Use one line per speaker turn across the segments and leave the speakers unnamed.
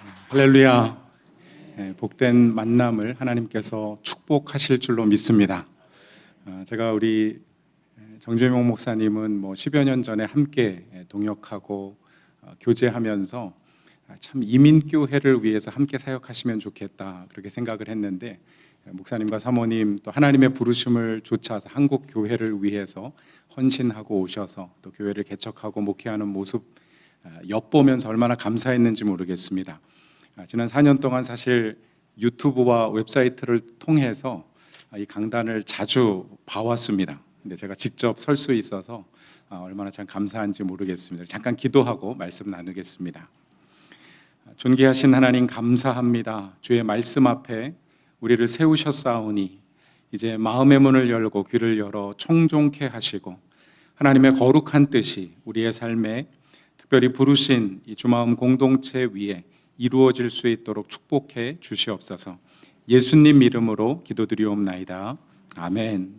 할렐루야. 복된 만남을 하나님께서 축복하실 줄로 믿습니다. 제가 우리 정재명 목사님은 10여 년 전에 함께 동역하고 교제하면서 참 이민교회를 위해서 함께 사역하시면 좋겠다 그렇게 생각을 했는데, 목사님과 사모님 또 하나님의 부르심을 좇아서 한국 교회를 위해서 헌신하고 오셔서 또 교회를 개척하고 목회하는 모습 엿보면서 얼마나 감사했는지 모르겠습니다. 지난 4년 동안 사실 유튜브와 웹사이트를 통해서 이 강단을 자주 봐왔습니다. 근데 제가 직접 설 수 있어서 얼마나 참 감사한지 모르겠습니다. 잠깐 기도하고 말씀 나누겠습니다. 존귀하신 하나님, 감사합니다. 주의 말씀 앞에 우리를 세우셨사오니 이제 마음의 문을 열고 귀를 열어 청종케 하시고 하나님의 거룩한 뜻이 우리의 삶에 특별히 부르신 이 주마음 공동체 위에 이루어질 수 있도록 축복해 주시옵소서. 예수님 이름으로 기도드리옵나이다. 아멘.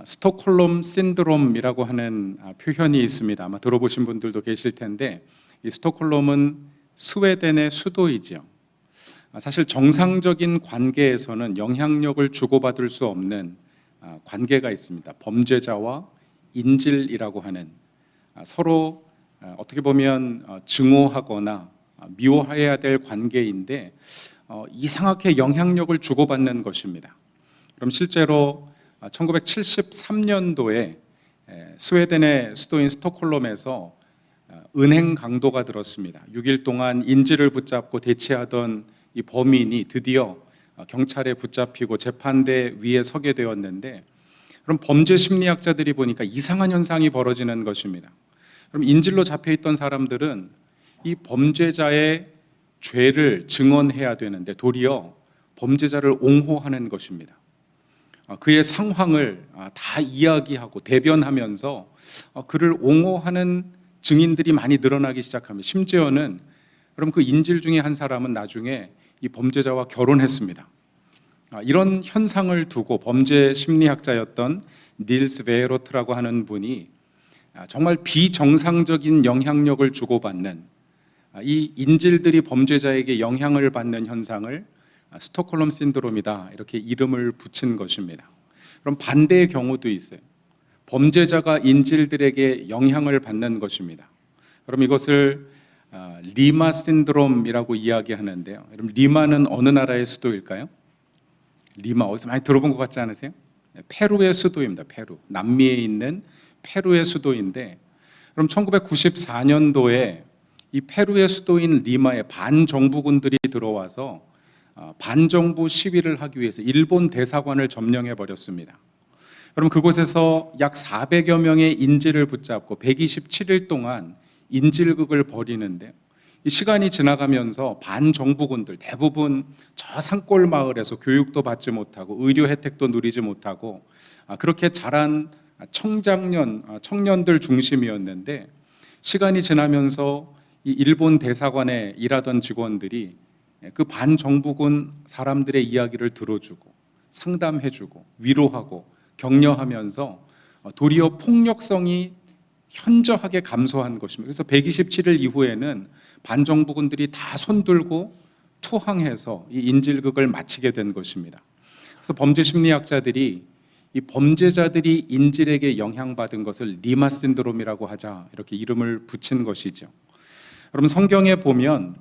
스톡홀름 신드롬이라고 하는 표현이 있습니다. 아마 들어보신 분들도 계실 텐데, 이 스톡홀름은 스웨덴의 수도이죠. 사실 정상적인 관계에서는 영향력을 주고받을 수 없는 관계가 있습니다. 범죄자와 인질이라고 하는, 서로 어떻게 보면 증오하거나 미워해야 될 관계인데 이상하게 영향력을 주고받는 것입니다. 그럼 실제로 1973년도에 스웨덴의 수도인 스톡홀름에서 은행 강도가 들었습니다. 6일 동안 인질을 붙잡고 대치하던 이 범인이 드디어 경찰에 붙잡히고 재판대 위에 서게 되었는데, 그럼 범죄 심리학자들이 보니까 이상한 현상이 벌어지는 것입니다. 그럼 인질로 잡혀있던 사람들은 이 범죄자의 죄를 증언해야 되는데 도리어 범죄자를 옹호하는 것입니다. 그의 상황을 다 이야기하고 대변하면서 그를 옹호하는 증인들이 많이 늘어나기 시작합니다. 심지어는 그럼 그 인질 중에 한 사람은 나중에 이 범죄자와 결혼했습니다. 이런 현상을 두고 범죄 심리학자였던 닐스 베헤로트라고 하는 분이 정말 비정상적인 영향력을 주고받는, 이 인질들이 범죄자에게 영향을 받는 현상을 스톡홀름 신드롬이다 이렇게 이름을 붙인 것입니다. 그럼 반대의 경우도 있어요. 범죄자가 인질들에게 영향을 받는 것입니다. 그럼 이것을 리마 신드롬이라고 이야기하는데요. 여러분, 리마는 어느 나라의 수도일까요? 리마, 어디서 많이 들어본 것 같지 않으세요? 페루의 수도입니다. 페루, 남미에 있는 페루의 수도인데, 그럼 1994년도에 이 페루의 수도인 리마에 반정부군들이 들어와서 반정부 시위를 하기 위해서 일본 대사관을 점령해 버렸습니다. 그럼 그곳에서 약 400여 명의 인질을 붙잡고 127일 동안 인질극을 벌이는데, 이 시간이 지나가면서 반정부군들 대부분 저 산골 마을에서 교육도 받지 못하고 의료 혜택도 누리지 못하고 그렇게 자란 청년들 중심이었는데, 시간이 지나면서 이 일본 대사관에 일하던 직원들이 그 반정부군 사람들의 이야기를 들어주고 상담해주고 위로하고 격려하면서 도리어 폭력성이 현저하게 감소한 것입니다. 그래서 127일 이후에는 반정부군들이 다 손들고 투항해서 이 인질극을 마치게 된 것입니다. 그래서 범죄 심리학자들이 이 범죄자들이 인질에게 영향받은 것을 리마 신드롬이라고 하자 이렇게 이름을 붙인 것이죠. 여러분, 성경에 보면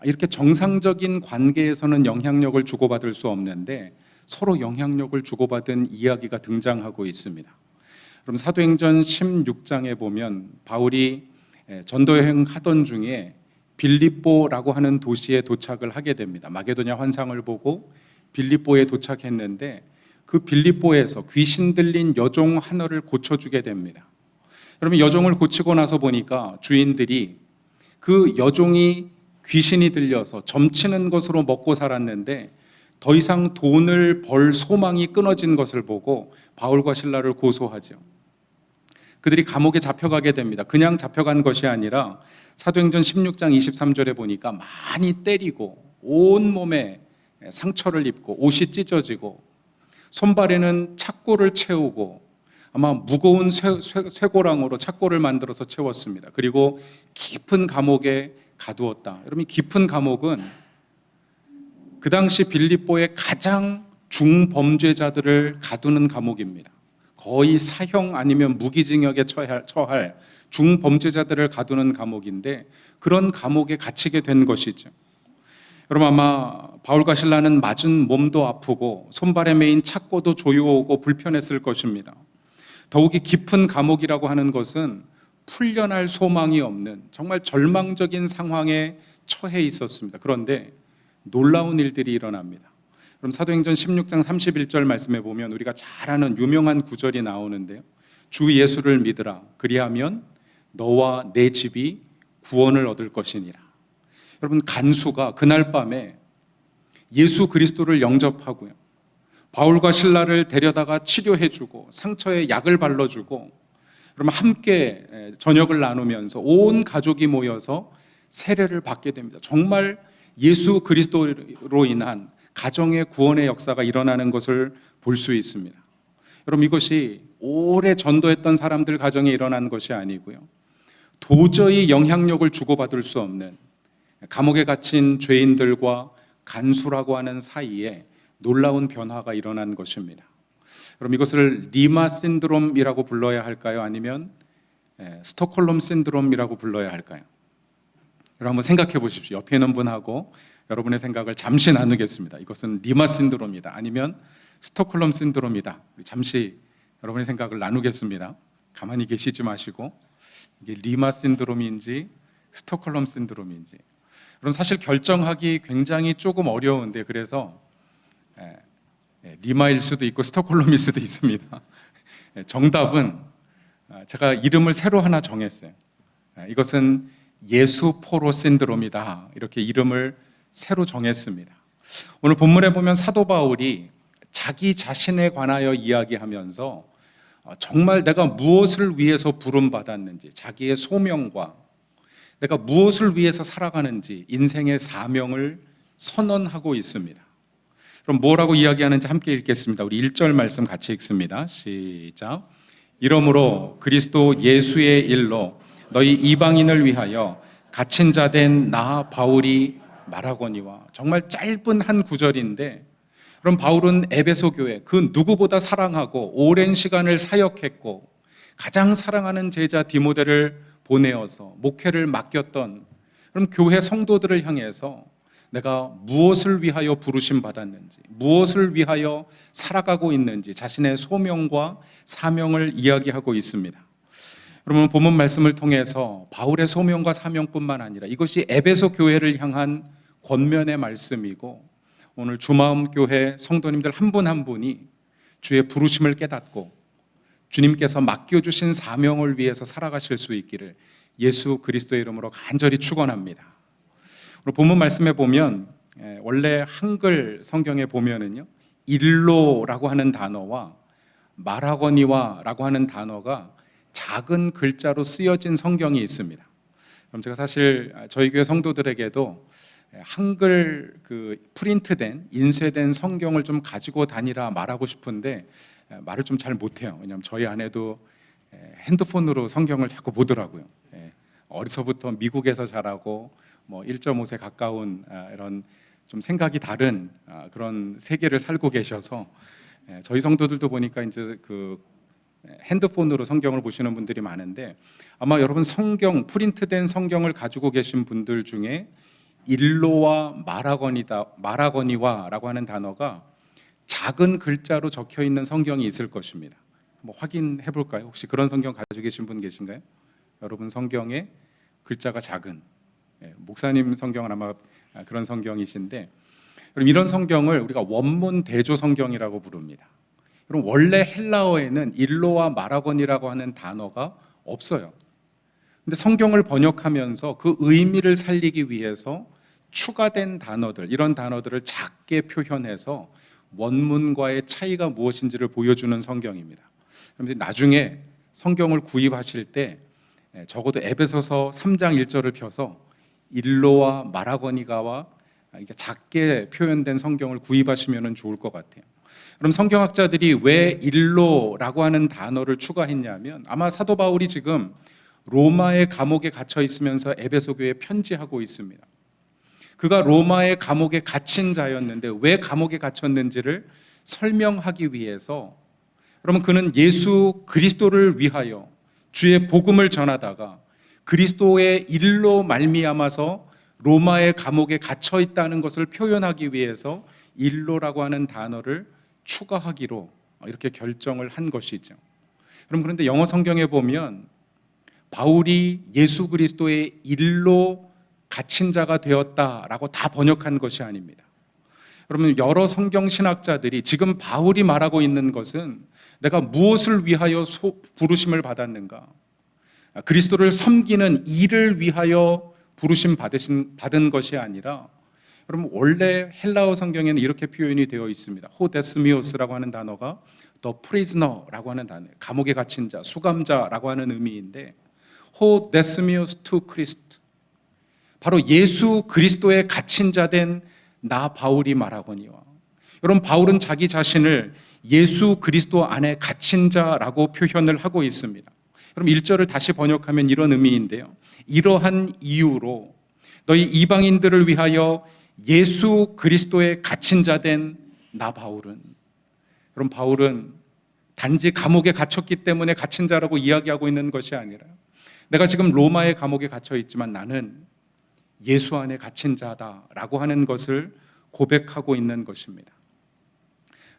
이렇게 정상적인 관계에서는 영향력을 주고받을 수 없는데 서로 영향력을 주고받은 이야기가 등장하고 있습니다. 그럼 사도행전 16장에 보면 바울이 전도여행 하던 중에 빌립보라고 하는 도시에 도착을 하게 됩니다. 마게도냐 환상을 보고 빌립보에 도착했는데 그 빌립보에서 귀신 들린 여종 하나를 고쳐주게 됩니다. 그러면 여종을 고치고 나서 보니까 주인들이 그 여종이 귀신이 들려서 점치는 것으로 먹고 살았는데 더 이상 돈을 벌 소망이 끊어진 것을 보고 바울과 실라를 고소하죠. 그들이 감옥에 잡혀가게 됩니다. 그냥 잡혀간 것이 아니라 사도행전 16장 23절에 보니까 많이 때리고 온몸에 상처를 입고 옷이 찢어지고 손발에는 착고를 채우고 아마 무거운 쇠고랑으로 착고를 만들어서 채웠습니다. 그리고 깊은 감옥에 가두었다. 여러분, 이 깊은 감옥은 그 당시 빌립보의 가장 중범죄자들을 가두는 감옥입니다. 거의 사형 아니면 무기징역에 처할 중범죄자들을 가두는 감옥인데, 그런 감옥에 갇히게 된 것이죠. 여러분, 아마 바울과 실라는 맞은 몸도 아프고 손발에 매인 착고도 조여오고 불편했을 것입니다. 더욱이 깊은 감옥이라고 하는 것은 풀려날 소망이 없는 정말 절망적인 상황에 처해 있었습니다. 그런데 놀라운 일들이 일어납니다. 그럼 사도행전 16장 31절 말씀에 보면 우리가 잘 아는 유명한 구절이 나오는데요. 주 예수를 믿으라. 그리하면 너와 내 집이 구원을 얻을 것이니라. 여러분, 간수가 그날 밤에 예수 그리스도를 영접하고요, 바울과 실라를 데려다가 치료해주고 상처에 약을 발라주고, 그러면 함께 저녁을 나누면서 온 가족이 모여서 세례를 받게 됩니다. 정말 예수 그리스도로 인한 가정의 구원의 역사가 일어나는 것을 볼 수 있습니다. 여러분, 이것이 오래 전도했던 사람들 가정에 일어난 것이 아니고요, 도저히 영향력을 주고받을 수 없는 감옥에 갇힌 죄인들과 간수라고 하는 사이에 놀라운 변화가 일어난 것입니다. 그럼 이것을 리마 신드롬이라고 불러야 할까요? 아니면 스톡홀름 신드롬이라고 불러야 할까요? 여러분, 한번 생각해 보십시오. 옆에 있는 분하고 여러분의 생각을 잠시 나누겠습니다. 이것은 리마 신드롬이다, 아니면 스톡홀름 신드롬이다. 잠시 여러분의 생각을 나누겠습니다. 가만히 계시지 마시고, 이게 리마 신드롬인지 스톡홀름 신드롬인지, 그럼 사실 결정하기 굉장히 조금 어려운데, 그래서 리마일 수도 있고 스톡홀름일 수도 있습니다. 정답은 제가 이름을 새로 하나 정했어요. 이것은 예수포로 신드롬이다, 이렇게 이름을 새로 정했습니다. 오늘 본문에 보면 사도 바울이 자기 자신에 관하여 이야기하면서 정말 내가 무엇을 위해서 부름받았는지, 자기의 소명과 내가 무엇을 위해서 살아가는지, 인생의 사명을 선언하고 있습니다. 그럼 뭐라고 이야기하는지 함께 읽겠습니다. 우리 1절 말씀 같이 읽습니다. 시작. 이러므로 그리스도 예수의 일로 너희 이방인을 위하여 갇힌 자 된 나 바울이 말하거니와. 정말 짧은 한 구절인데, 그럼 바울은 에베소 교회, 그 누구보다 사랑하고 오랜 시간을 사역했고 가장 사랑하는 제자 디모데를 보내어서 목회를 맡겼던 그럼 교회 성도들을 향해서 내가 무엇을 위하여 부르심 받았는지, 무엇을 위하여 살아가고 있는지 자신의 소명과 사명을 이야기하고 있습니다. 그러면 본문 말씀을 통해서 바울의 소명과 사명뿐만 아니라 이것이 에베소 교회를 향한 권면의 말씀이고, 오늘 주마음 교회 성도님들 한 분 한 분이 주의 부르심을 깨닫고 주님께서 맡겨주신 사명을 위해서 살아가실 수 있기를 예수 그리스도의 이름으로 간절히 축원합니다. 본문 말씀에 보면 원래 한글 성경에 보면은요, 일로라고 하는 단어와 말하거니와라고 하는 단어가 작은 글자로 쓰여진 성경이 있습니다. 그럼 제가 사실 저희 교회 성도들에게도 한글 그 프린트된 인쇄된 성경을 좀 가지고 다니라 말하고 싶은데 말을 좀 잘 못해요. 왜냐하면 저희 아내도 핸드폰으로 성경을 자꾸 보더라고요. 어려서부터 미국에서 자라고 1.5세 가까운 이런 좀 생각이 다른 그런 세계를 살고 계셔서 저희 성도들도 보니까 이제 그 핸드폰으로 성경을 보시는 분들이 많은데, 아마 여러분 성경 프린트된 성경을 가지고 계신 분들 중에 일로와 말하거니와라고 하는 단어가 작은 글자로 적혀 있는 성경이 있을 것입니다. 한번 확인해 볼까요? 혹시 그런 성경 가지고 계신 분 계신가요? 여러분 성경에 글자가 작은, 목사님 성경은 아마 그런 성경이신데, 그럼 이런 성경을 우리가 원문 대조 성경이라고 부릅니다. 그럼 원래 헬라어에는 일로와 말하거니라고 하는 단어가 없어요. 근데 성경을 번역하면서 그 의미를 살리기 위해서 추가된 단어들, 이런 단어들을 작게 표현해서 원문과의 차이가 무엇인지를 보여주는 성경입니다. 그런데 나중에 성경을 구입하실 때 적어도 에베소서 3장 1절을 펴서 일로와 말하거니가와 작게 표현된 성경을 구입하시면 좋을 것 같아요. 그럼 성경학자들이 왜 일로라고 하는 단어를 추가했냐면, 아마 사도 바울이 지금 로마의 감옥에 갇혀 있으면서 에베소 교회에 편지하고 있습니다. 그가 로마의 감옥에 갇힌 자였는데 왜 감옥에 갇혔는지를 설명하기 위해서, 그러면 그는 예수 그리스도를 위하여 주의 복음을 전하다가 그리스도의 일로 말미암아서 로마의 감옥에 갇혀 있다는 것을 표현하기 위해서 일로라고 하는 단어를 추가하기로 이렇게 결정을 한 것이죠. 그런데 영어 성경에 보면 바울이 예수 그리스도의 일로 갇힌 자가 되었다라고 다 번역한 것이 아닙니다. 여러분, 여러 성경 신학자들이 지금 바울이 말하고 있는 것은 내가 무엇을 위하여 부르심을 받았는가, 그리스도를 섬기는 일을 위하여 부르심 받은 것이 아니라, 여러분, 원래 헬라어 성경에는 이렇게 표현이 되어 있습니다. 호데스미오스라고 하는 단어가 the prisoner라고 하는 단어, 감옥에 갇힌 자, 수감자라고 하는 의미인데, 호데스미오스 to Christ, 바로 예수 그리스도에 갇힌 자 된 나 바울이 말하거니와. 여러분, 바울은 자기 자신을 예수 그리스도 안에 갇힌 자라고 표현을 하고 있습니다. 그럼 1절을 다시 번역하면 이런 의미인데요. 이러한 이유로 너희 이방인들을 위하여 예수 그리스도에 갇힌 자 된 나 바울은, 그럼 바울은 단지 감옥에 갇혔기 때문에 갇힌 자라고 이야기하고 있는 것이 아니라, 내가 지금 로마의 감옥에 갇혀 있지만 나는 예수 안에 갇힌 자다라고 하는 것을 고백하고 있는 것입니다.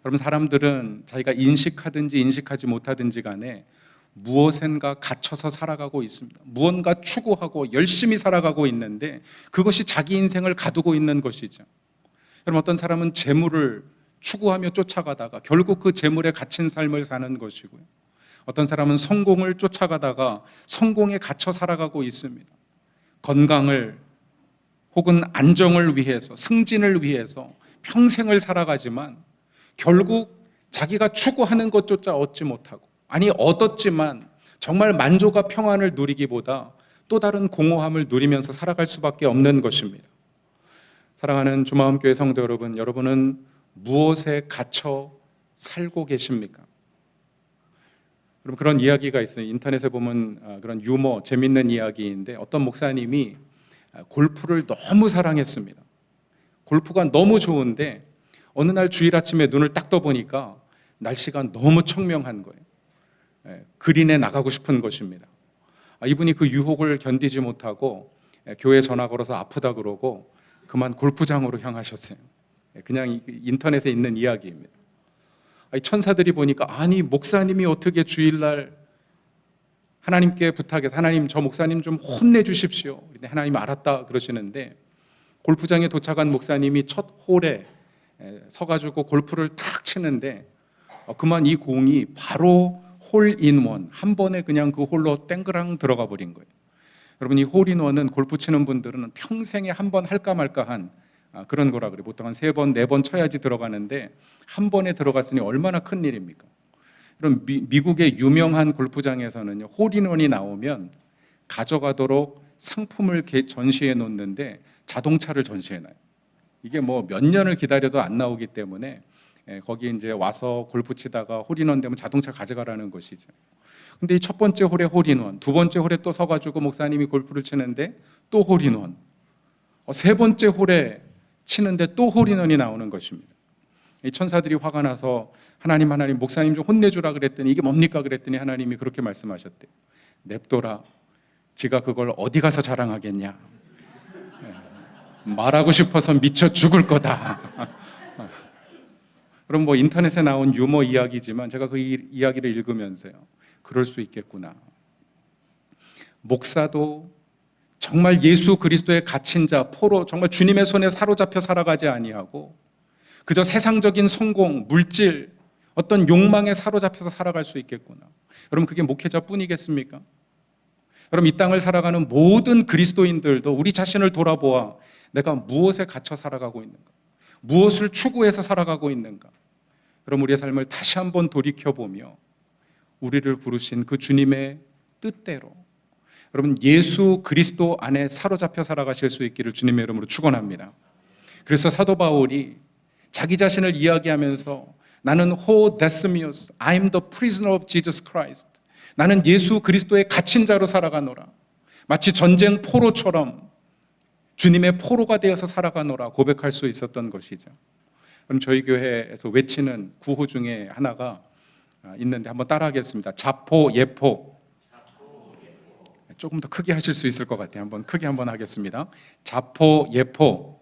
여러분, 사람들은 자기가 인식하든지 인식하지 못하든지 간에 무엇인가 갇혀서 살아가고 있습니다. 무언가 추구하고 열심히 살아가고 있는데 그것이 자기 인생을 가두고 있는 것이죠. 여러분, 어떤 사람은 재물을 추구하며 쫓아가다가 결국 그 재물에 갇힌 삶을 사는 것이고요. 어떤 사람은 성공을 쫓아가다가 성공에 갇혀 살아가고 있습니다. 건강을 혹은 안정을 위해서, 승진을 위해서 평생을 살아가지만 결국 자기가 추구하는 것조차 얻지 못하고, 아니 얻었지만 정말 만족과 평안을 누리기보다 또 다른 공허함을 누리면서 살아갈 수밖에 없는 것입니다. 사랑하는 주마음교회 성도 여러분, 여러분은 무엇에 갇혀 살고 계십니까? 그럼 그런 이야기가 있어요. 인터넷에 보면 그런 유머, 재밌는 이야기인데, 어떤 목사님이 골프를 너무 사랑했습니다. 골프가 너무 좋은데 어느 날 주일 아침에 눈을 딱 떠보니까 날씨가 너무 청명한 거예요. 그린에 나가고 싶은 것입니다. 이분이 그 유혹을 견디지 못하고 교회 전화 걸어서 아프다 그러고 그만 골프장으로 향하셨어요. 그냥 인터넷에 있는 이야기입니다. 천사들이 보니까, 아니 목사님이 어떻게 주일날 하나님께 부탁해서, 하나님 저 목사님 좀 혼내주십시오. 하나님 알았다 그러시는데, 골프장에 도착한 목사님이 첫 홀에 서가지고 골프를 탁 치는데 그만 이 공이 바로 홀인원, 한 번에 그냥 그 홀로 땡그랑 들어가 버린 거예요. 여러분, 이 홀인원은 골프 치는 분들은 평생에 한 번 할까 말까한 그런 거라 그래요. 보통 한 3번, 4번 쳐야지 들어가는데 한 번에 들어갔으니 얼마나 큰 일입니까? 그럼 미국의 유명한 골프장에서는요, 홀인원이 나오면 가져가도록 상품을 전시해 놓는데 자동차를 전시해 놔요. 이게 뭐 몇 년을 기다려도 안 나오기 때문에 거기 이제 와서 골프 치다가 홀인원 되면 자동차 가져가라는 것이죠. 근데 이 첫 번째 홀에 홀인원, 두 번째 홀에 또 서가지고 목사님이 골프를 치는데 또 홀인원, 세 번째 홀에 치는데 또 홀인원이 나오는 것입니다. 이 천사들이 화가 나서 하나님 목사님 좀 혼내주라 그랬더니, 이게 뭡니까 그랬더니 하나님이 그렇게 말씀하셨대요. 냅둬라, 지가 그걸 어디 가서 자랑하겠냐, 말하고 싶어서 미쳐 죽을 거다. 그럼 뭐 인터넷에 나온 유머 이야기지만 제가 그 이야기를 읽으면서요, 그럴 수 있겠구나. 목사도 정말 예수 그리스도에 갇힌 자, 포로 정말 주님의 손에 사로잡혀 살아가지 아니하고 그저 세상적인 성공, 물질, 어떤 욕망에 사로잡혀서 살아갈 수 있겠구나. 여러분, 그게 목회자뿐이겠습니까? 여러분, 이 땅을 살아가는 모든 그리스도인들도 우리 자신을 돌아보아 내가 무엇에 갇혀 살아가고 있는가, 무엇을 추구해서 살아가고 있는가. 그럼 우리의 삶을 다시 한번 돌이켜보며 우리를 부르신 그 주님의 뜻대로, 여러분, 예수 그리스도 안에 사로잡혀 살아가실 수 있기를 주님의 이름으로 축원합니다. 그래서 사도 바울이 자기 자신을 이야기하면서 나는 호데스미우스, I'm the prisoner of Jesus Christ, 나는 예수 그리스도의 갇힌 자로 살아가노라. 마치 전쟁 포로처럼 주님의 포로가 되어서 살아가노라 고백할 수 있었던 것이죠. 그럼 저희 교회에서 외치는 구호 중에 하나가 있는데 한번 따라하겠습니다. 자포 예포. 조금 더 크게 하실 수 있을 것 같아요. 한번 크게 한번 하겠습니다. 자포 예포.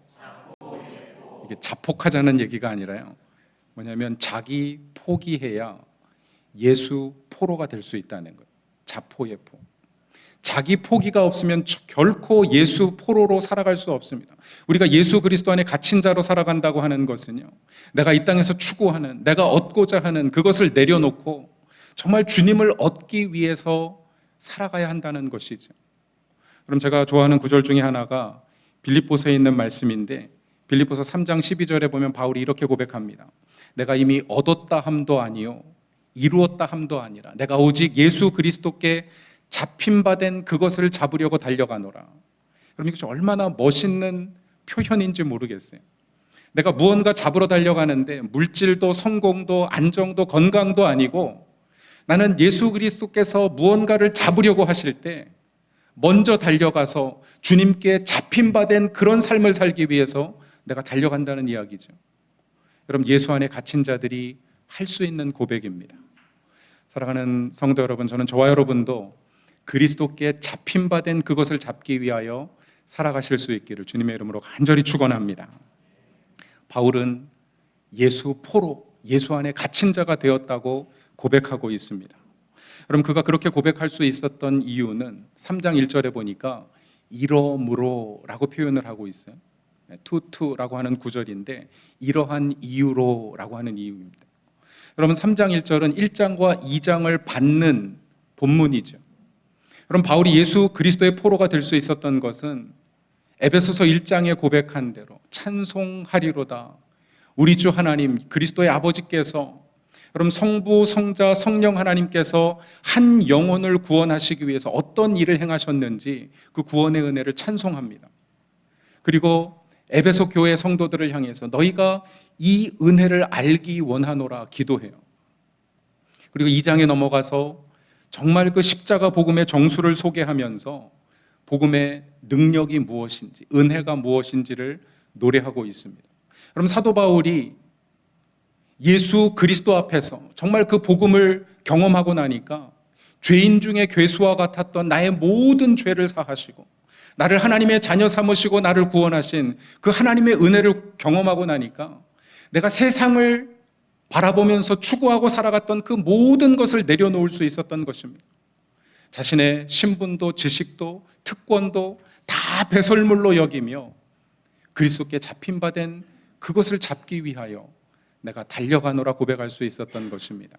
이게 자폭하자는 얘기가 아니라요. 뭐냐면 자기 포기해야 예수 포로가 될 수 있다는 거예요. 자포 예포. 자기 포기가 없으면 결코 예수 포로로 살아갈 수 없습니다. 우리가 예수 그리스도 안에 갇힌 자로 살아간다고 하는 것은요, 내가 이 땅에서 추구하는, 내가 얻고자 하는 그것을 내려놓고 정말 주님을 얻기 위해서 살아가야 한다는 것이죠. 그럼 제가 좋아하는 구절 중에 하나가 빌립보서에 있는 말씀인데, 빌립보서 3장 12절에 보면 바울이 이렇게 고백합니다. 내가 이미 얻었다 함도 아니요 이루었다 함도 아니라 내가 오직 예수 그리스도께 잡힌 바 된 그것을 잡으려고 달려가노라. 그럼 이것이 얼마나 멋있는 표현인지 모르겠어요. 내가 무언가 잡으러 달려가는데 물질도 성공도 안정도 건강도 아니고, 나는 예수 그리스도께서 무언가를 잡으려고 하실 때 먼저 달려가서 주님께 잡힌 바 된 그런 삶을 살기 위해서 내가 달려간다는 이야기죠. 여러분, 예수 안에 갇힌 자들이 할 수 있는 고백입니다. 사랑하는 성도 여러분, 저는 저와 여러분도 그리스도께 잡힌 바 된 그것을 잡기 위하여 살아가실 수 있기를 주님의 이름으로 간절히 축원합니다. 바울은 예수 포로, 예수 안에 갇힌 자가 되었다고 고백하고 있습니다. 그럼 그가 그렇게 고백할 수 있었던 이유는 3장 1절에 보니까 이러므로라고 표현을 하고 있어요. 투투라고 하는 구절인데 이러한 이유로라고 하는 이유입니다. 여러분, 3장 1절은 1장과 2장을 받는 본문이죠. 그럼 바울이 예수 그리스도의 포로가 될 수 있었던 것은 에베소서 1장에 고백한 대로 찬송하리로다. 우리 주 하나님 그리스도의 아버지께서, 그럼 성부, 성자, 성령 하나님께서 한 영혼을 구원하시기 위해서 어떤 일을 행하셨는지 그 구원의 은혜를 찬송합니다. 그리고 에베소 교회 성도들을 향해서 너희가 이 은혜를 알기 원하노라 기도해요. 그리고 2장에 넘어가서 정말 그 십자가 복음의 정수를 소개하면서 복음의 능력이 무엇인지, 은혜가 무엇인지를 노래하고 있습니다. 그럼 사도 바울이 예수 그리스도 앞에서 정말 그 복음을 경험하고 나니까 죄인 중에 괴수와 같았던 나의 모든 죄를 사하시고 나를 하나님의 자녀 삼으시고 나를 구원하신 그 하나님의 은혜를 경험하고 나니까 내가 세상을 바라보면서 추구하고 살아갔던 그 모든 것을 내려놓을 수 있었던 것입니다. 자신의 신분도 지식도 특권도 다 배설물로 여기며 그리스도께 잡힌 바 된 그것을 잡기 위하여 내가 달려가노라 고백할 수 있었던 것입니다.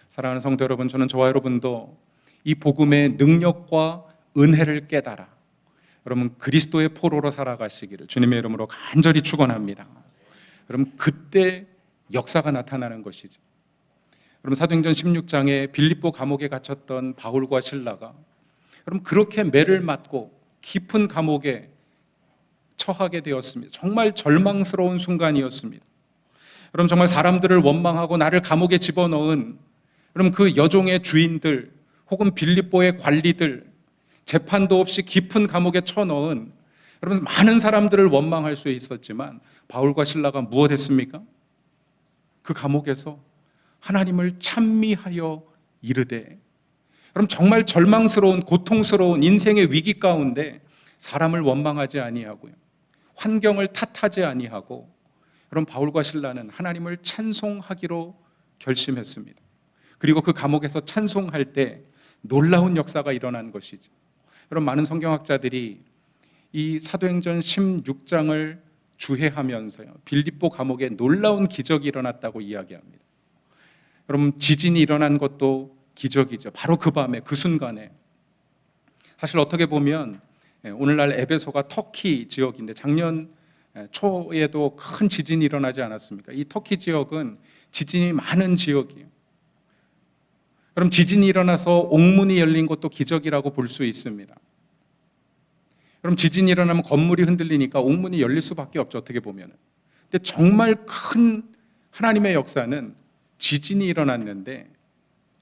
사랑하는 성도 여러분, 저는 저와 여러분도 이 복음의 능력과 은혜를 깨달아 여러분 그리스도의 포로로 살아가시기를 주님의 이름으로 간절히 축원합니다. 여러분, 그때 역사가 나타나는 것이죠. 여러분, 사도행전 16장에 빌립보 감옥에 갇혔던 바울과 실라가 여러분 그렇게 매를 맞고 깊은 감옥에 처하게 되었습니다. 정말 절망스러운 순간이었습니다. 여러분, 정말 사람들을 원망하고 나를 감옥에 집어넣은 여러분 그 여종의 주인들 혹은 빌립보의 관리들, 재판도 없이 깊은 감옥에 쳐넣은 여러분 많은 사람들을 원망할 수 있었지만 바울과 실라가 무엇했습니까? 그 감옥에서 하나님을 찬미하여 이르되, 그럼 정말 절망스러운 고통스러운 인생의 위기 가운데 사람을 원망하지 아니하고요, 환경을 탓하지 아니하고 그럼 바울과 실라는 하나님을 찬송하기로 결심했습니다. 그리고 그 감옥에서 찬송할 때 놀라운 역사가 일어난 것이죠. 여러분, 많은 성경학자들이 이 사도행전 16장을 주해하면서요 빌립보 감옥에 놀라운 기적이 일어났다고 이야기합니다. 여러분, 지진이 일어난 것도 기적이죠. 바로 그 밤에 그 순간에 사실 어떻게 보면 오늘날 에베소가 터키 지역인데 작년 초에도 큰 지진이 일어나지 않았습니까? 이 터키 지역은 지진이 많은 지역이에요. 그럼 지진이 일어나서 옥문이 열린 것도 기적이라고 볼 수 있습니다. 그럼 지진이 일어나면 건물이 흔들리니까 옥문이 열릴 수밖에 없죠, 어떻게 보면. 근데 정말 큰 하나님의 역사는 지진이 일어났는데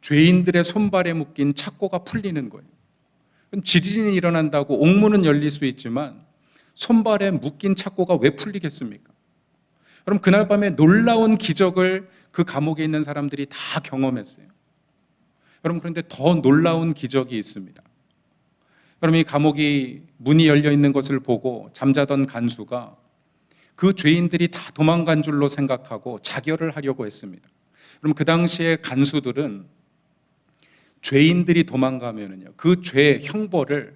죄인들의 손발에 묶인 착고가 풀리는 거예요. 지진이 일어난다고 옥문은 열릴 수 있지만 손발에 묶인 착고가 왜 풀리겠습니까? 그럼 그날 밤에 놀라운 기적을 그 감옥에 있는 사람들이 다 경험했어요. 여러분, 그런데 더 놀라운 기적이 있습니다. 그럼 이 감옥이 문이 열려 있는 것을 보고 잠자던 간수가 그 죄인들이 다 도망간 줄로 생각하고 자결을 하려고 했습니다. 그럼 그 당시에 간수들은 죄인들이 도망가면은요, 그 죄의 형벌을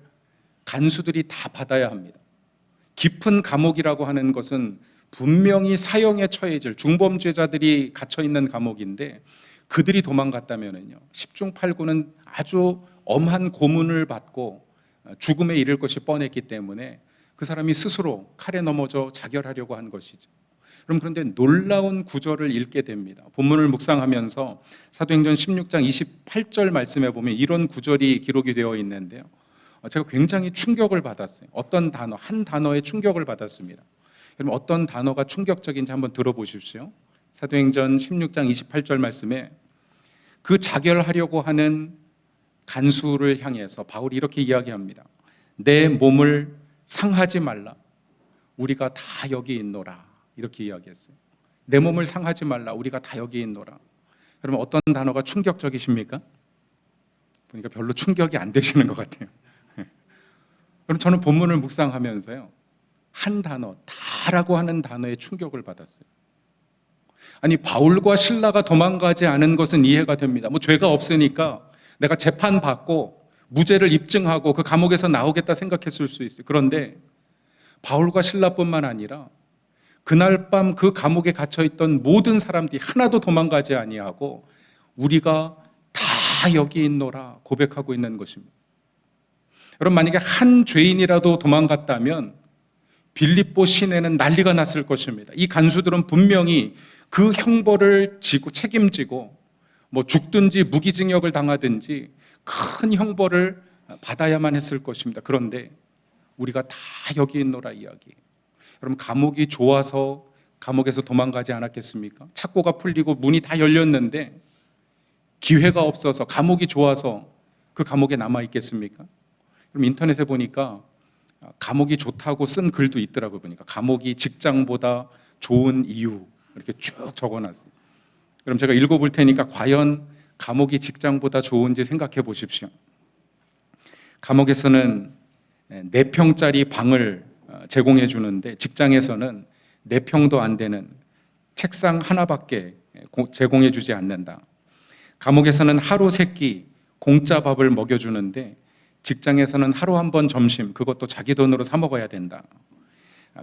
간수들이 다 받아야 합니다. 깊은 감옥이라고 하는 것은 분명히 사형에 처해질 중범죄자들이 갇혀 있는 감옥인데 그들이 도망갔다면은요, 10중 8구는 아주 엄한 고문을 받고 죽음에 이를 것이 뻔했기 때문에 그 사람이 스스로 칼에 넘어져 자결하려고 한 것이죠. 그런데 놀라운 구절을 읽게 됩니다. 본문을 묵상하면서 사도행전 16장 28절 말씀에 보면 이런 구절이 기록이 되어 있는데요, 제가 굉장히 충격을 받았어요. 어떤 단어, 한 단어에 충격을 받았습니다. 그럼 어떤 단어가 충격적인지 한번 들어보십시오. 사도행전 16장 28절 말씀에 그 자결하려고 하는 간수를 향해서 바울이 이렇게 이야기합니다. 내 몸을 상하지 말라. 우리가 다 여기 있노라. 이렇게 이야기했어요. 내 몸을 상하지 말라. 우리가 다 여기 있노라. 그러면 어떤 단어가 충격적이십니까? 보니까 별로 충격이 안 되시는 것 같아요. 그럼 저는 본문을 묵상하면서요, 한 단어, 다라고 하는 단어에 충격을 받았어요. 아니, 바울과 실라가 도망가지 않은 것은 이해가 됩니다. 죄가 없으니까 내가 재판받고 무죄를 입증하고 그 감옥에서 나오겠다 생각했을 수 있어요. 그런데 바울과 실라뿐만 아니라 그날 밤 그 감옥에 갇혀있던 모든 사람들이 하나도 도망가지 아니하고 우리가 다 여기 있노라 고백하고 있는 것입니다. 여러분, 만약에 한 죄인이라도 도망갔다면 빌립보 시내는 난리가 났을 것입니다. 이 간수들은 분명히 그 형벌을 지고 책임지고 죽든지 무기징역을 당하든지 큰 형벌을 받아야만 했을 것입니다. 그런데 우리가 다 여기 있노라 이야기. 여러분, 감옥이 좋아서 감옥에서 도망가지 않았겠습니까? 착고가 풀리고 문이 다 열렸는데 기회가 없어서 감옥이 좋아서 그 감옥에 남아 있겠습니까? 그럼 인터넷에 보니까 감옥이 좋다고 쓴 글도 있더라고요. 보니까 감옥이 직장보다 좋은 이유 이렇게 쭉 적어놨어요. 그럼 제가 읽어볼 테니까 과연 감옥이 직장보다 좋은지 생각해 보십시오. 감옥에서는 4평짜리 방을 제공해 주는데 직장에서는 4평도 안 되는 책상 하나밖에 제공해 주지 않는다. 감옥에서는 하루 3끼 공짜 밥을 먹여주는데 직장에서는 하루 한 번 점심, 그것도 자기 돈으로 사 먹어야 된다.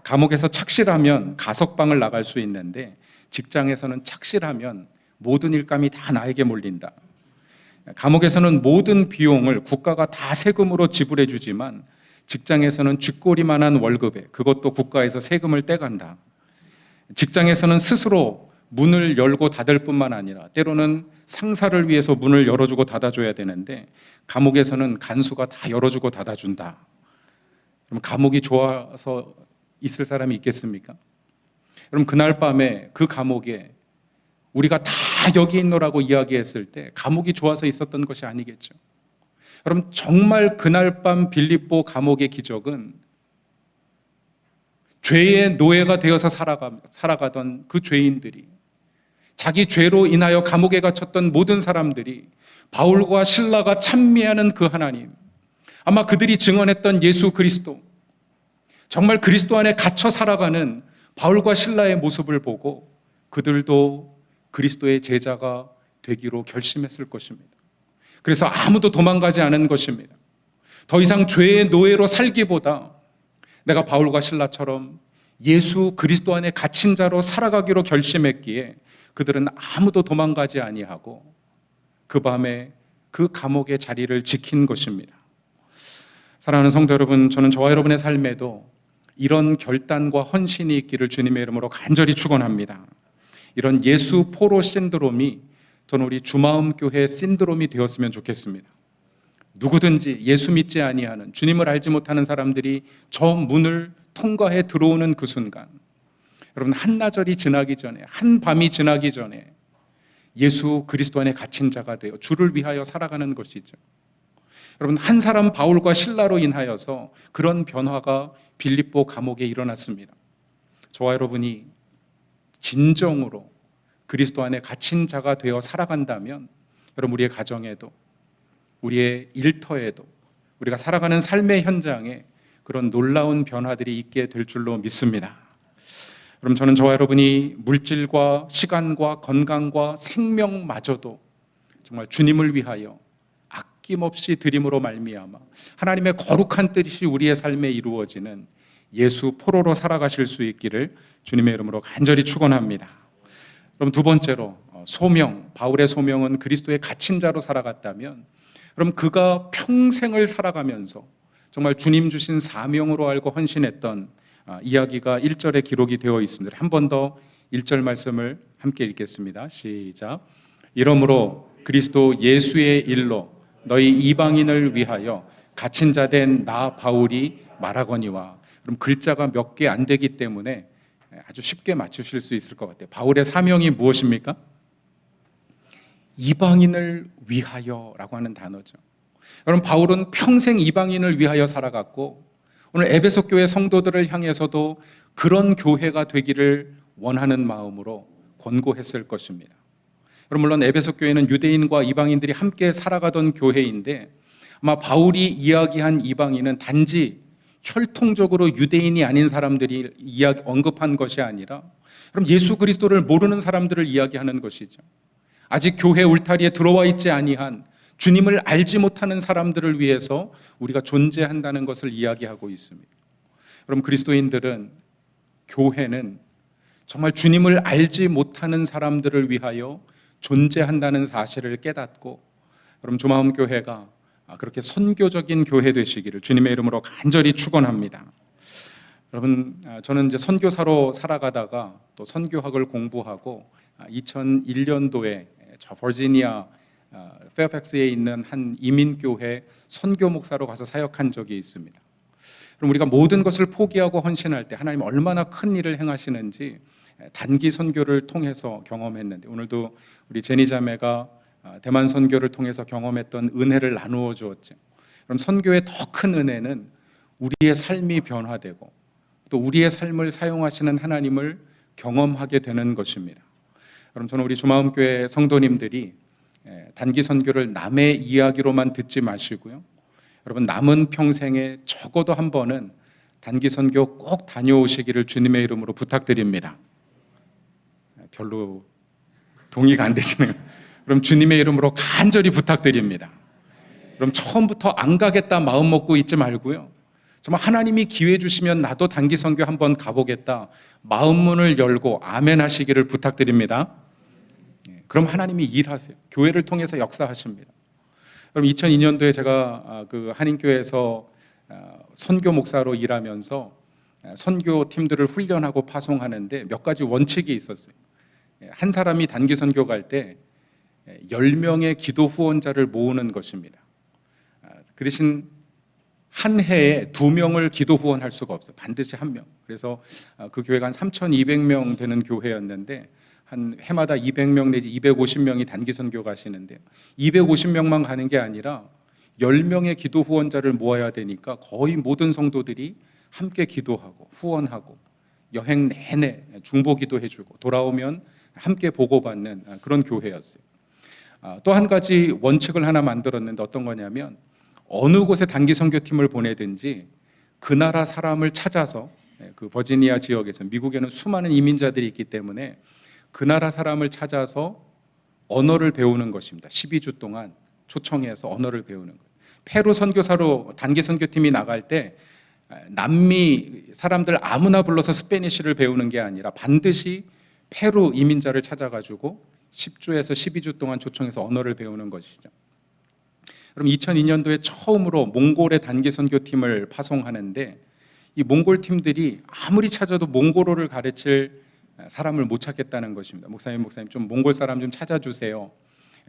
감옥에서 착실하면 가석방을 나갈 수 있는데 직장에서는 착실하면 모든 일감이 다 나에게 몰린다. 감옥에서는 모든 비용을 국가가 다 세금으로 지불해 주지만 직장에서는 쥐꼬리만한 월급에 그것도 국가에서 세금을 떼간다. 직장에서는 스스로 문을 열고 닫을 뿐만 아니라 때로는 상사를 위해서 문을 열어주고 닫아줘야 되는데 감옥에서는 간수가 다 열어주고 닫아준다. 그럼 감옥이 좋아서 있을 사람이 있겠습니까? 그럼 그날 밤에 그 감옥에 우리가 다 여기 있노라고 이야기했을 때 감옥이 좋아서 있었던 것이 아니겠죠. 그럼 정말 그날 밤 빌립보 감옥의 기적은 죄의 노예가 되어서 살아가던 그 죄인들이, 자기 죄로 인하여 감옥에 갇혔던 모든 사람들이 바울과 실라가 찬미하는 그 하나님, 아마 그들이 증언했던 예수 그리스도, 정말 그리스도 안에 갇혀 살아가는 바울과 실라의 모습을 보고 그들도 그리스도의 제자가 되기로 결심했을 것입니다. 그래서 아무도 도망가지 않은 것입니다. 더 이상 죄의 노예로 살기보다 내가 바울과 실라처럼 예수 그리스도 안에 갇힌 자로 살아가기로 결심했기에 그들은 아무도 도망가지 아니하고 그 밤에 그 감옥의 자리를 지킨 것입니다. 사랑하는 성도 여러분, 저는 저와 여러분의 삶에도 이런 결단과 헌신이 있기를 주님의 이름으로 간절히 축원합니다. 이런 예수 포로 신드롬이 저는 우리 주마음교회 신드롬이 되었으면 좋겠습니다. 누구든지 예수 믿지 아니하는, 주님을 알지 못하는 사람들이 저 문을 통과해 들어오는 그 순간, 여러분, 한나절이 지나기 전에, 한 밤이 지나기 전에 예수 그리스도 안에 갇힌 자가 되어 주를 위하여 살아가는 것이죠. 여러분, 한 사람 바울과 실라로 인하여서 그런 변화가 빌립보 감옥에 일어났습니다. 저와 여러분이 진정으로 그리스도 안에 갇힌 자가 되어 살아간다면 여러분, 우리의 가정에도 우리의 일터에도 우리가 살아가는 삶의 현장에 그런 놀라운 변화들이 있게 될 줄로 믿습니다. 그럼 저는 저와 여러분이 물질과 시간과 건강과 생명마저도 정말 주님을 위하여 아낌없이 드림으로 말미암아 하나님의 거룩한 뜻이 우리의 삶에 이루어지는 예수 포로로 살아가실 수 있기를 주님의 이름으로 간절히 축원합니다. 그럼 두 번째로 소명, 바울의 소명은 그리스도의 갇힌 자로 살아갔다면, 그럼 그가 평생을 살아가면서 정말 주님 주신 사명으로 알고 헌신했던 이야기가 1절에 기록이 되어 있습니다. 한 번 더 1절 말씀을 함께 읽겠습니다. 시작. 이러므로 그리스도 예수의 일로 너희 이방인을 위하여 갇힌 자 된 나 바울이 말하거니와. 그럼 글자가 몇 개 안 되기 때문에 아주 쉽게 맞추실 수 있을 것 같아요. 바울의 사명이 무엇입니까? 이방인을 위하여라고 하는 단어죠. 여러분, 바울은 평생 이방인을 위하여 살아갔고 오늘 에베소 교회 성도들을 향해서도 그런 교회가 되기를 원하는 마음으로 권고했을 것입니다. 여러분, 물론 에베소 교회는 유대인과 이방인들이 함께 살아가던 교회인데 아마 바울이 이야기한 이방인은 단지 혈통적으로 유대인이 아닌 사람들이 언급한 것이 아니라 그럼 예수 그리스도를 모르는 사람들을 이야기하는 것이죠. 아직 교회 울타리에 들어와 있지 아니한 주님을 알지 못하는 사람들을 위해서 우리가 존재한다는 것을 이야기하고 있습니다. 그럼 그리스도인들은, 교회는 정말 주님을 알지 못하는 사람들을 위하여 존재한다는 사실을 깨닫고, 그럼 주마음교회가 그렇게 선교적인 교회 되시기를 주님의 이름으로 간절히 축원합니다. 여러분, 저는 이제 선교사로 살아가다가 또 선교학을 공부하고 2001년도에 저 버지니아 페어팩스에 있는 한 이민교회 선교 목사로 가서 사역한 적이 있습니다. 그럼 우리가 모든 것을 포기하고 헌신할 때 하나님 얼마나 큰 일을 행하시는지 단기 선교를 통해서 경험했는데, 오늘도 우리 제니 자매가 대만 선교를 통해서 경험했던 은혜를 나누어 주었죠. 그럼 선교의 더 큰 은혜는 우리의 삶이 변화되고 또 우리의 삶을 사용하시는 하나님을 경험하게 되는 것입니다. 그럼 저는 우리 주마음교회 성도님들이 단기 선교를 남의 이야기로만 듣지 마시고요, 여러분, 남은 평생에 적어도 한 번은 단기 선교 꼭 다녀오시기를 주님의 이름으로 부탁드립니다. 별로 동의가 안 되시네요. 그럼 주님의 이름으로 간절히 부탁드립니다. 그럼 처음부터 안 가겠다 마음 먹고 있지 말고요, 정말 하나님이 기회 주시면 나도 단기 선교 한번 가보겠다 마음문을 열고 아멘 하시기를 부탁드립니다. 그럼 하나님이 일하세요. 교회를 통해서 역사하십니다. 그럼 2002년도에 제가 그 한인교회에서 선교 목사로 일하면서 선교 팀들을 훈련하고 파송하는데 몇 가지 원칙이 있었어요. 한 사람이 단기 선교 갈 때 10명의 기도 후원자를 모으는 것입니다. 그 대신 한 해에 2명을 기도 후원할 수가 없어요. 반드시 1명. 그래서 그 교회가 한 3,200명 되는 교회였는데 한 해마다 200명 내지 250명이 단기 선교 가시는데 250명만 가는 게 아니라 10명의 기도 후원자를 모아야 되니까 거의 모든 성도들이 함께 기도하고 후원하고 여행 내내 중보 기도해주고 돌아오면 함께 보고받는 그런 교회였어요. 또 한 가지 원칙을 하나 만들었는데 어떤 거냐면, 어느 곳에 단기 선교팀을 보내든지 그 나라 사람을 찾아서, 그 버지니아 지역에서, 미국에는 수많은 이민자들이 있기 때문에 그 나라 사람을 찾아서 언어를 배우는 것입니다. 12주 동안 초청해서 언어를 배우는 거예요. 페루 선교사로 단기 선교팀이 나갈 때 남미 사람들 아무나 불러서 스페니쉬를 배우는 게 아니라 반드시 페루 이민자를 찾아가지고 10주에서 12주 동안 초청해서 언어를 배우는 것이죠. 그럼 2002년도에 처음으로 몽골의 단기 선교팀을 파송하는데 이 몽골 팀들이 아무리 찾아도 몽골어를 가르칠 사람을 못 찾겠다는 것입니다. 목사님 좀 몽골 사람 좀 찾아주세요.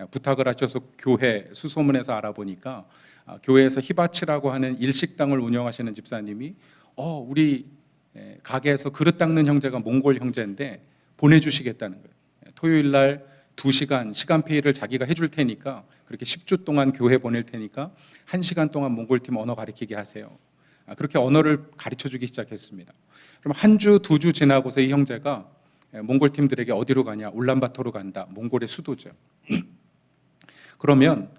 부탁을 하셔서 교회 수소문에서 알아보니까 교회에서 히바치라고 하는 일식당을 운영하시는 집사님이 우리 가게에서 그릇 닦는 형제가 몽골 형제인데 보내주시겠다는 거예요. 토요일 날 2시간 시간페이를 자기가 해줄 테니까 그렇게 10주 동안 교회 보낼 테니까 1시간 동안 몽골팀 언어 가르치게 하세요. 그렇게 언어를 가르쳐주기 시작했습니다. 그럼 한 주, 2주 지나고서 이 형제가 몽골팀들에게 어디로 가냐? 울란바토르로 간다. 몽골의 수도죠. 그러면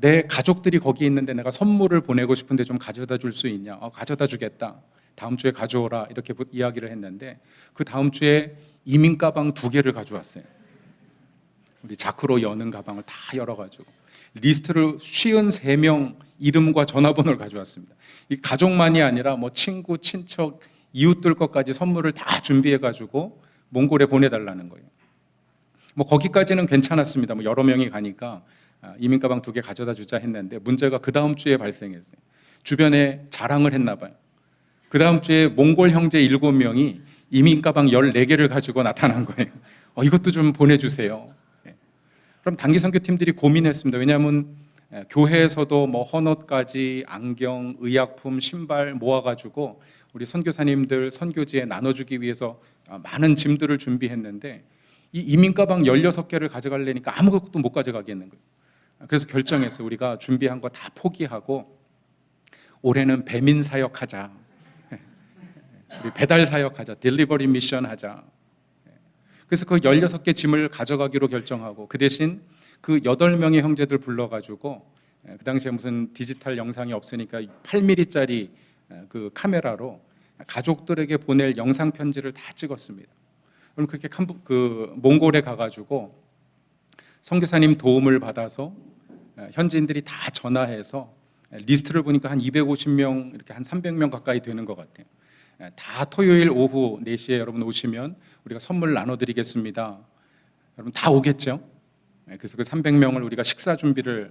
내 가족들이 거기 있는데 내가 선물을 보내고 싶은데 좀 가져다 줄 수 있냐? 가져다 주겠다. 다음 주에 가져오라. 이렇게 이야기를 했는데 그 다음 주에 이민 가방 2개를 가져왔어요. 우리 자크로 여는 가방을 다 열어가지고 리스트를 53명 이름과 전화번호를 가져왔습니다. 이 가족만이 아니라 뭐 친구, 친척, 이웃들 것까지 선물을 다 준비해가지고 몽골에 보내달라는 거예요. 뭐 거기까지는 괜찮았습니다. 뭐 여러 명이 가니까 이민 가방 2개 가져다 주자 했는데 문제가 그 다음 주에 발생했어요. 주변에 자랑을 했나 봐요. 그 다음 주에 몽골 형제 7명이 이민 가방 14개를 가지고 나타난 거예요. 이것도 좀 보내주세요. 그럼 단기 선교팀들이 고민했습니다. 왜냐하면 교회에서도 뭐 헌옷까지 안경, 의약품, 신발 모아가지고 우리 선교사님들 선교지에 나눠주기 위해서 많은 짐들을 준비했는데 이 이민 가방 16개를 가져가려니까 아무것도 못 가져가겠는 거예요. 그래서 결정했어요. 우리가 준비한 거 다 포기하고 올해는 배민 사역하자. 우리 배달 사역하자. 딜리버리 미션 하자. 그래서 그 16개 짐을 가져가기로 결정하고 그 대신 그 8명의 형제들 불러가지고 그 당시에 무슨 디지털 영상이 없으니까 8mm짜리 그 카메라로 가족들에게 보낼 영상 편지를 다 찍었습니다. 그럼 그렇게 몽골에 가가지고 선교사님 도움을 받아서 현지인들이 다 전화해서 리스트를 보니까 한 250명 이렇게 한 300명 가까이 되는 것 같아요. 다 토요일 오후 4시에 여러분 오시면 우리가 선물 나눠드리겠습니다. 여러분 다 오겠죠? 그래서 그 300명을 우리가 식사 준비를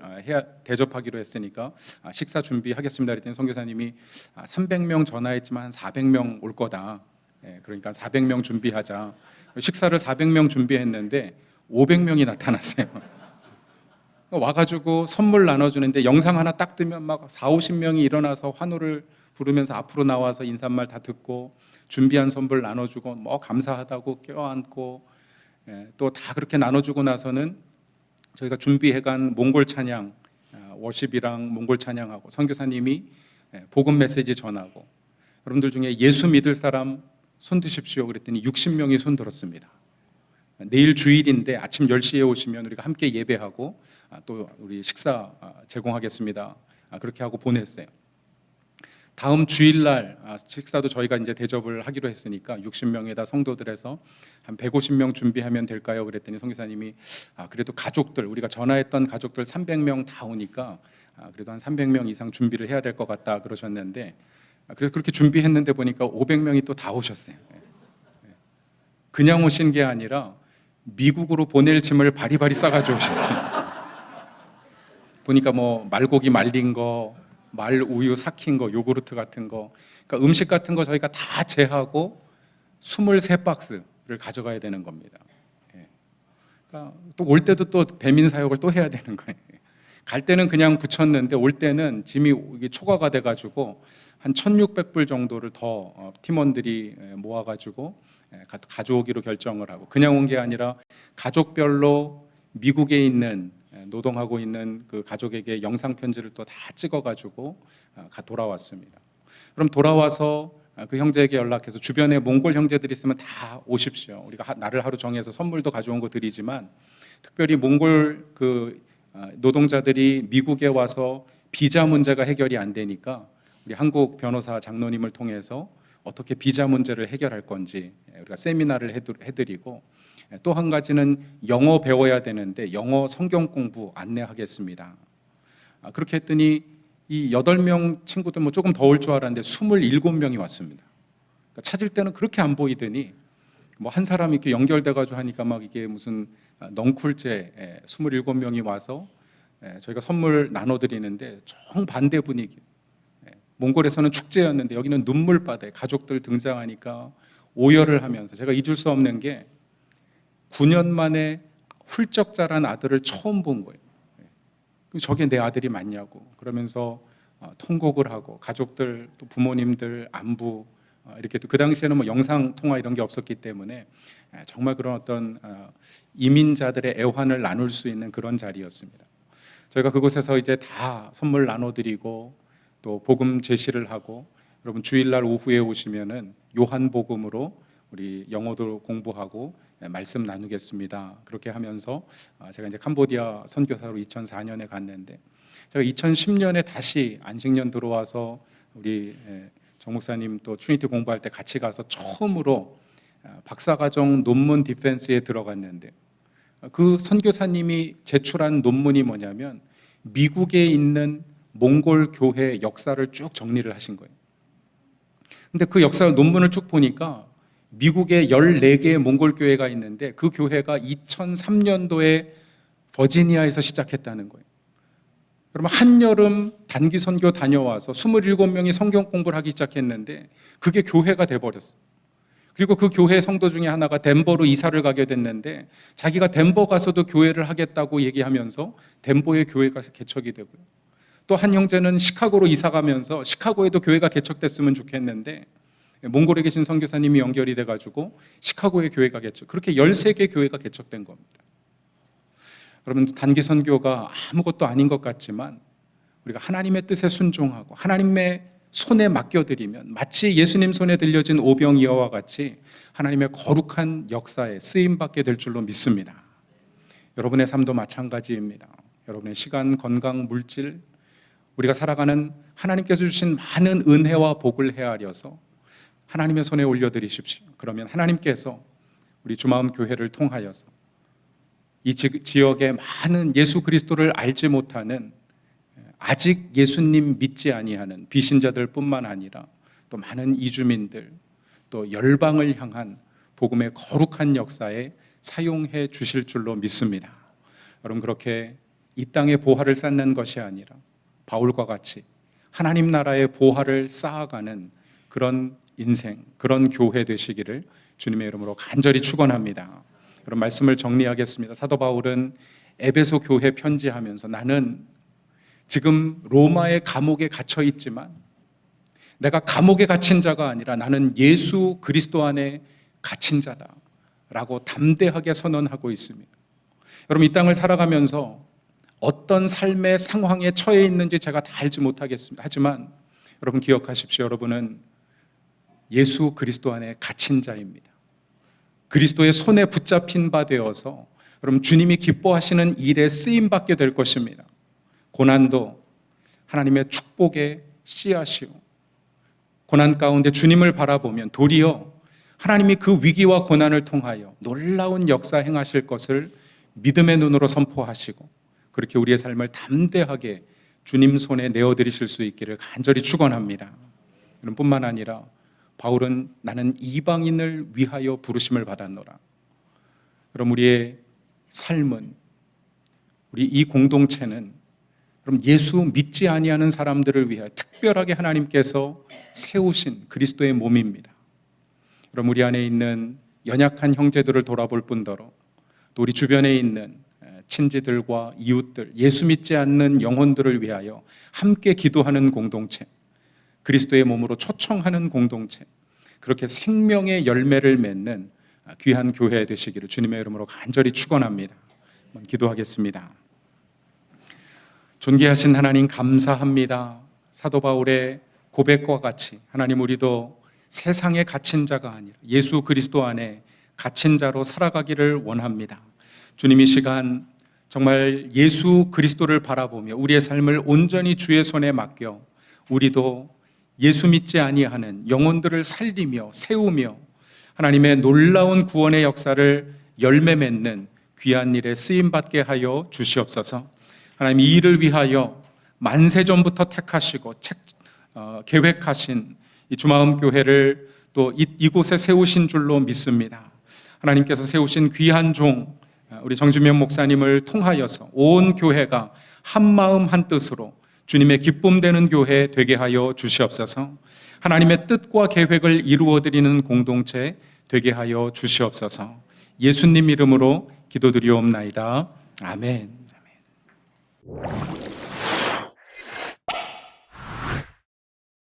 대접하기로 했으니까 식사 준비하겠습니다. 그랬더니 선교사님이 300명 전화했지만 한 400명 올 거다. 그러니까 400명 준비하자. 식사를 400명 준비했는데 500명이 나타났어요. 와가지고 선물 나눠주는데 영상 하나 딱 뜨면 막 40-50명이 일어나서 환호를 부르면서 앞으로 나와서 인사말 다 듣고 준비한 선물 나눠주고 뭐 감사하다고 껴안고 또 다 그렇게 나눠주고 나서는 저희가 준비해간 몽골 찬양 워십이랑 몽골 찬양하고 선교사님이 복음 메시지 전하고 여러분들 중에 예수 믿을 사람 손 드십시오 그랬더니 60명이 손 들었습니다. 내일 주일인데 아침 10시에 오시면 우리가 함께 예배하고 또 우리 식사 제공하겠습니다. 그렇게 하고 보냈어요. 다음 주일날 식사도 저희가 이제 대접을 하기로 했으니까 60명에다 성도들에서 한 150명 준비하면 될까요? 그랬더니 선교사님이 그래도 가족들 우리가 전화했던 가족들 300명 다 오니까 그래도 한 300명 이상 준비를 해야 될 것 같다 그러셨는데 그래서 그렇게 준비했는데 보니까 500명이 또 다 오셨어요. 그냥 오신 게 아니라 미국으로 보낼 짐을 바리바리 싸가지고 오셨어요. 보니까 뭐 말고기 말린 거, 말 우유 삭힌 거, 요구르트 같은 거, 그러니까 음식 같은 거 저희가 다 제하고 23박스를 가져가야 되는 겁니다. 그러니까 또 올 때도 또 배민 사역을 또 해야 되는 거예요. 갈 때는 그냥 붙였는데 올 때는 짐이 초과가 돼가지고 한 1,600불 정도를 더 팀원들이 모아가지고 가져오기로 결정을 하고 그냥 온 게 아니라 가족별로 미국에 있는 노동하고 있는 그 가족에게 영상 편지를 또 다 찍어가지고 돌아왔습니다. 그럼 돌아와서 그 형제에게 연락해서 주변에 몽골 형제들이 있으면 다 오십시오. 우리가 날을 하루 정해서 선물도 가져온 거 드리지만 특별히 몽골 그 노동자들이 미국에 와서 비자 문제가 해결이 안 되니까 우리 한국 변호사 장로님을 통해서 어떻게 비자 문제를 해결할 건지 우리가 세미나를 해드리고 또 한 가지는 영어 배워야 되는데 영어 성경 공부 안내하겠습니다. 그렇게 했더니 이 8명 친구들 뭐 조금 더 올 줄 알았는데 27명이 왔습니다. 그러니까 찾을 때는 그렇게 안 보이더니 뭐 한 사람이 이렇게 연결돼가지고 하니까 막 이게 무슨 넝쿨제 27명이 와서 저희가 선물 나눠드리는데 정반대 분위기. 몽골에서는 축제였는데 여기는 눈물바다에 가족들 등장하니까 오열을 하면서 제가 잊을 수 없는 게 9년 만에 훌쩍 자란 아들을 처음 본 거예요. 저게 내 아들이 맞냐고 그러면서 통곡을 하고 가족들 또 부모님들 안부 이렇게 그 당시에는 뭐 영상 통화 이런 게 없었기 때문에 정말 그런 어떤 이민자들의 애환을 나눌 수 있는 그런 자리였습니다. 저희가 그곳에서 이제 다 선물 나눠드리고 또 복음 제시를 하고, 여러분 주일날 오후에 오시면은 요한복음으로 우리 영어도 공부하고 말씀 나누겠습니다. 그렇게 하면서 제가 이제 캄보디아 선교사로 2004년에 갔는데, 제가 2010년에 다시 안식년 들어와서 우리 정 목사님 또 트리니티 공부할 때 같이 가서 처음으로 박사과정 논문 디펜스에 들어갔는데, 그 선교사님이 제출한 논문이 뭐냐면 미국에 있는 몽골 교회 역사를 쭉 정리를 하신 거예요. 근데 그 역사 논문을 쭉 보니까 미국에 14개의 몽골 교회가 있는데 그 교회가 2003년도에 버지니아에서 시작했다는 거예요. 그러면 한여름 단기 선교 다녀와서 27명이 성경 공부를 하기 시작했는데 그게 교회가 돼버렸어요. 그리고 그 교회 성도 중에 하나가 덴버로 이사를 가게 됐는데 자기가 덴버 가서도 교회를 하겠다고 얘기하면서 덴버에 교회가 개척이 되고요. 또 한 형제는 시카고로 이사 가면서 시카고에도 교회가 개척됐으면 좋겠는데 몽골에 계신 선교사님이 연결이 돼가지고 시카고에 교회가 개척, 그렇게 13개 교회가 개척된 겁니다. 여러분, 단기 선교가 아무것도 아닌 것 같지만 우리가 하나님의 뜻에 순종하고 하나님의 손에 맡겨드리면 마치 예수님 손에 들려진 오병이어와 같이 하나님의 거룩한 역사에 쓰임받게 될 줄로 믿습니다. 여러분의 삶도 마찬가지입니다. 여러분의 시간, 건강, 물질, 우리가 살아가는 하나님께서 주신 많은 은혜와 복을 헤아려서 하나님의 손에 올려드리십시오. 그러면 하나님께서 우리 주마음 교회를 통하여서 이 지역의 많은 예수 그리스도를 알지 못하는, 아직 예수님 믿지 아니하는 비신자들 뿐만 아니라 또 많은 이주민들, 또 열방을 향한 복음의 거룩한 역사에 사용해 주실 줄로 믿습니다. 여러분, 그렇게 이 땅의 보화를 쌓는 것이 아니라 바울과 같이 하나님 나라의 보화를 쌓아가는 그런 인생, 그런 교회 되시기를 주님의 이름으로 간절히 축원합니다. 그런 말씀을 정리하겠습니다. 사도 바울은 에베소 교회 편지하면서 나는 지금 로마의 감옥에 갇혀 있지만 내가 감옥에 갇힌 자가 아니라 나는 예수 그리스도 안에 갇힌 자다 라고 담대하게 선언하고 있습니다. 여러분, 이 땅을 살아가면서 어떤 삶의 상황에 처해 있는지 제가 다 알지 못하겠습니다. 하지만 여러분 기억하십시오. 여러분은 예수 그리스도 안에 갇힌 자입니다. 그리스도의 손에 붙잡힌 바 되어서 여러분 주님이 기뻐하시는 일에 쓰임받게 될 것입니다. 고난도 하나님의 축복의 씨앗이요, 고난 가운데 주님을 바라보면 도리어 하나님이 그 위기와 고난을 통하여 놀라운 역사 행하실 것을 믿음의 눈으로 선포하시고 그렇게 우리의 삶을 담대하게 주님 손에 내어드리실 수 있기를 간절히 축원합니다. 뿐만 아니라 바울은 나는 이방인을 위하여 부르심을 받았노라. 그럼 우리의 삶은, 우리 이 공동체는 그럼 예수 믿지 아니하는 사람들을 위하여 특별하게 하나님께서 세우신 그리스도의 몸입니다. 그럼 우리 안에 있는 연약한 형제들을 돌아볼 뿐더러 또 우리 주변에 있는 친지들과 이웃들, 예수 믿지 않는 영혼들을 위하여 함께 기도하는 공동체, 그리스도의 몸으로 초청하는 공동체, 그렇게 생명의 열매를 맺는 귀한 교회 되시기를 주님의 이름으로 간절히 축원합니다. 한번 기도하겠습니다. 존귀하신 하나님, 감사합니다. 사도 바울의 고백과 같이 하나님, 우리도 세상에 갇힌 자가 아니라 예수 그리스도 안에 갇힌 자로 살아가기를 원합니다. 주님, 이 시간 정말 예수 그리스도를 바라보며 우리의 삶을 온전히 주의 손에 맡겨 우리도 예수 믿지 아니하는 영혼들을 살리며 세우며 하나님의 놀라운 구원의 역사를 열매 맺는 귀한 일에 쓰임받게 하여 주시옵소서. 하나님, 이 일을 위하여 만세전부터 택하시고 계획하신 이 주마음 교회를 또 이곳에 세우신 줄로 믿습니다. 하나님께서 세우신 귀한 종 우리 정주면 목사님을 통하여서 온 교회가 한 마음 한 뜻으로 주님의 기쁨 되는 교회 되게 하여 주시옵소서. 하나님의 뜻과 계획을 이루어드리는 공동체 되게 하여 주시옵소서. 예수님 이름으로 기도드리옵나이다. 아멘.